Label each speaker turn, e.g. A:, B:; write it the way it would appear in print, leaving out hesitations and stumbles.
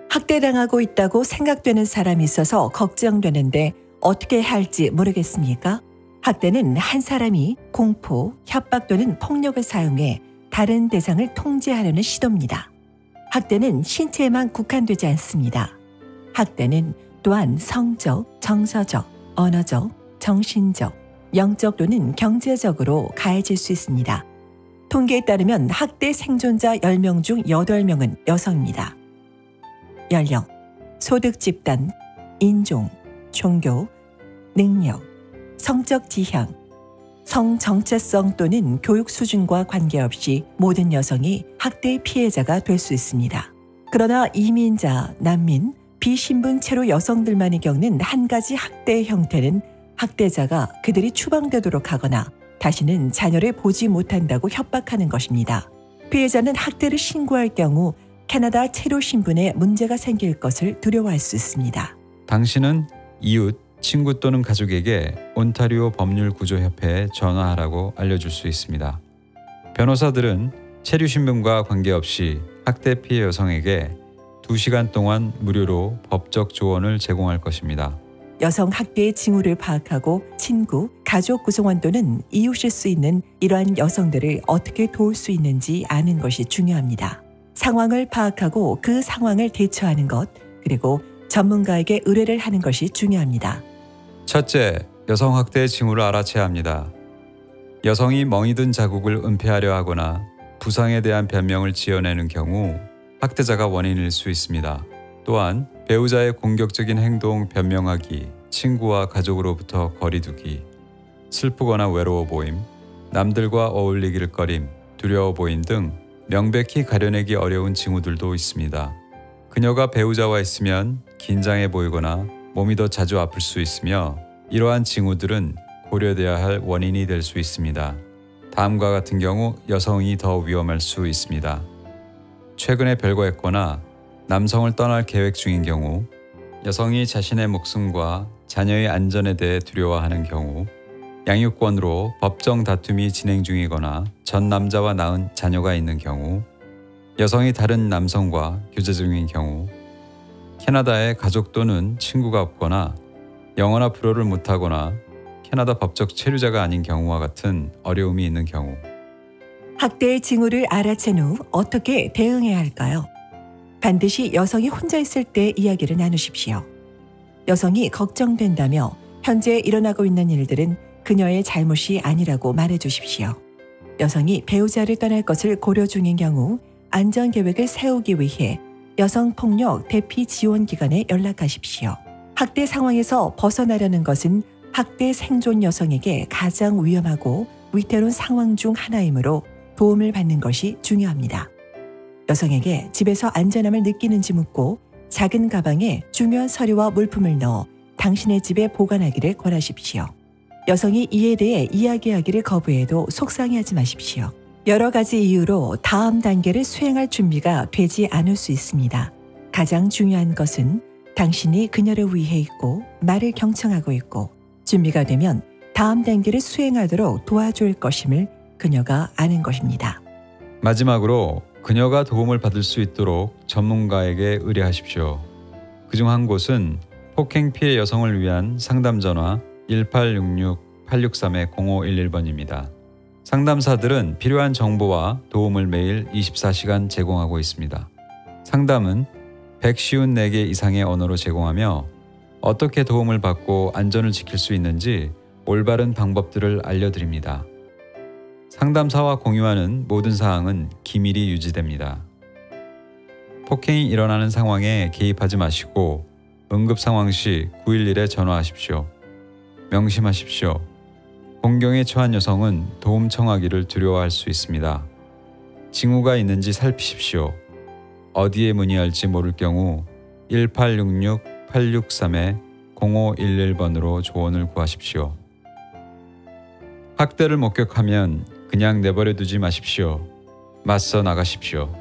A: 학대당하고 있다고 생각되는 사람이 있어서 걱정되는데 어떻게 해야 할지 모르겠습니까? 학대는 한 사람이 공포, 협박 또는 폭력을 사용해 다른 대상을 통제하려는 시도입니다. 학대는 신체에만 국한되지 않습니다. 학대는 또한 성적, 정서적, 언어적, 정신적, 영적 또는 경제적으로 가해질 수 있습니다. 통계에 따르면 학대 생존자 10명 중 8명은 여성입니다. 연령, 소득 집단, 인종, 종교, 능력, 성적 지향, 성 정체성 또는 교육 수준과 관계없이 모든 여성이 학대의 피해자가 될 수 있습니다. 그러나 이민자, 난민, 비신분 체로 여성들만이 겪는 한 가지 학대의 형태는 학대자가 그들이 추방되도록 하거나 다시는 자녀를 보지 못한다고 협박하는 것입니다. 피해자는 학대를 신고할 경우 캐나다 체로 신분에 문제가 생길 것을 두려워할 수 있습니다.
B: 당신은 이웃, 친구 또는 가족에게 온타리오 법률구조협회에 전화하라고 알려줄 수 있습니다. 변호사들은 체류 신분과 관계없이 학대 피해 여성에게 2시간 동안 무료로 법적 조언을 제공할 것입니다.
A: 여성 학대의 징후를 파악하고 친구, 가족 구성원 또는 이웃일 수 있는 이러한 여성들을 어떻게 도울 수 있는지 아는 것이 중요합니다. 상황을 파악하고 그 상황을 대처하는 것, 그리고 전문가에게 의뢰를 하는 것이 중요합니다.
B: 첫째, 여성 학대의 징후를 알아채야 합니다. 여성이 멍이 든 자국을 은폐하려 하거나 부상에 대한 변명을 지어내는 경우 학대자가 원인일 수 있습니다. 또한 배우자의 공격적인 행동 변명하기, 친구와 가족으로부터 거리두기, 슬프거나 외로워 보임, 남들과 어울리기를 꺼림, 두려워 보임 등 명백히 가려내기 어려운 징후들도 있습니다. 그녀가 배우자와 있으면 긴장해 보이거나 몸이 더 자주 아플 수 있으며 이러한 징후들은 고려돼야 할 원인이 될 수 있습니다. 다음과 같은 경우 여성이 더 위험할 수 있습니다. 최근에 별거했거나 남성을 떠날 계획 중인 경우, 여성이 자신의 목숨과 자녀의 안전에 대해 두려워하는 경우, 양육권으로 법정 다툼이 진행 중이거나 전 남자와 낳은 자녀가 있는 경우, 여성이 다른 남성과 교제 중인 경우, 캐나다에 가족 또는 친구가 없거나 영어나 불어를 못하거나 캐나다 법적 체류자가 아닌 경우와 같은 어려움이 있는 경우.
A: 학대의 징후를 알아챈 후 어떻게 대응해야 할까요? 반드시 여성이 혼자 있을 때 이야기를 나누십시오. 여성이 걱정된다며 현재 일어나고 있는 일들은 그녀의 잘못이 아니라고 말해주십시오. 여성이 배우자를 떠날 것을 고려 중인 경우 안전계획을 세우기 위해 여성폭력 대피 지원기관에 연락하십시오. 학대 상황에서 벗어나려는 것은 학대 생존 여성에게 가장 위험하고 위태로운 상황 중 하나이므로 도움을 받는 것이 중요합니다. 여성에게 집에서 안전함을 느끼는지 묻고 작은 가방에 중요한 서류와 물품을 넣어 당신의 집에 보관하기를 권하십시오. 여성이 이에 대해 이야기하기를 거부해도 속상해하지 마십시오. 여러 가지 이유로 다음 단계를 수행할 준비가 되지 않을 수 있습니다. 가장 중요한 것은 당신이 그녀를 위해 있고 말을 경청하고 있고 준비가 되면 다음 단계를 수행하도록 도와줄 것임을 그녀가 아는 것입니다.
B: 마지막으로 그녀가 도움을 받을 수 있도록 전문가에게 의뢰하십시오. 그중 한 곳은 폭행 피해 여성을 위한 상담 전화 1866-863-0511번입니다. 상담사들은 필요한 정보와 도움을 매일 24시간 제공하고 있습니다. 상담은 154개 이상의 언어로 제공하며 어떻게 도움을 받고 안전을 지킬 수 있는지 올바른 방법들을 알려드립니다. 상담사와 공유하는 모든 사항은 기밀이 유지됩니다. 폭행이 일어나는 상황에 개입하지 마시고 응급 상황 시 911에 전화하십시오. 명심하십시오. 공경에 처한 여성은 도움 청하기를 두려워할 수 있습니다. 징후가 있는지 살피십시오. 어디에 문의할지 모를 경우 1866-863-0511번으로 조언을 구하십시오. 학대를 목격하면 그냥 내버려 두지 마십시오. 맞서 나가십시오.